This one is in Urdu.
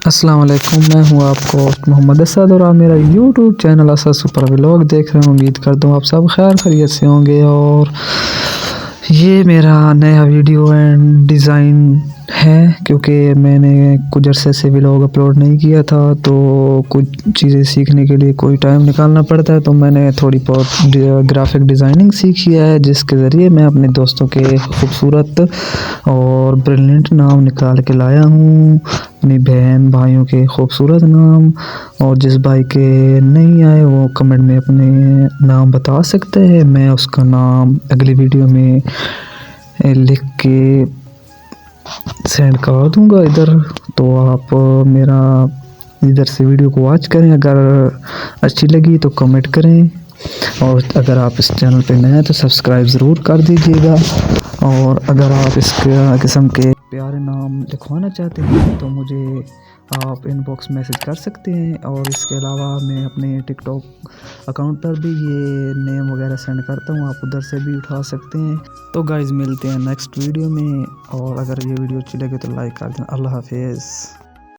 السلام علیکم، میں ہوں آپ کو محمد اسد اور آپ میرا YouTube channel Asad super vlog دیکھ رہے ہیں۔ امید کرتا ہوں آپ سب خیر خیریت سے ہوں گے، اور یہ میرا نیا ویڈیو اینڈ ڈیزائن ہے کیونکہ میں نے کچھ عرصے سے ولاگ اپلوڈ نہیں کیا تھا، تو کچھ چیزیں سیکھنے کے لیے کوئی ٹائم نکالنا پڑتا ہے، تو میں نے تھوڑی بہت گرافک ڈیزائننگ سیکھی ہے، جس کے ذریعے میں اپنے دوستوں کے خوبصورت اور بریلینٹ نام نکال کے لایا ہوں، اپنی بہن بھائیوں کے خوبصورت نام۔ اور جس بھائی کے نہیں آئے وہ کمنٹ میں اپنے نام بتا سکتے ہیں، میں اس کا نام اگلی ویڈیو میں لکھ کے سینڈ کر دوں گا ادھر، تو آپ میرا ادھر سے ویڈیو کو واچ کریں۔ اگر اچھی لگی تو کمنٹ کریں، اور اگر آپ اس چینل پہ نئے ہیں تو سبسکرائب ضرور کر دیجیے گا، اور اگر آپ اس قسم کے پیارے نام لکھوانا چاہتے ہیں تو مجھے آپ ان باکس میسج کر سکتے ہیں، اور اس کے علاوہ میں اپنے ٹک ٹاک اکاؤنٹ پر بھی یہ نیم وغیرہ سینڈ کرتا ہوں، آپ ادھر سے بھی اٹھا سکتے ہیں۔ تو گائز ملتے ہیں نیکسٹ ویڈیو میں، اور اگر یہ ویڈیو اچھی لگے تو لائک کر دیں۔ اللہ حافظ۔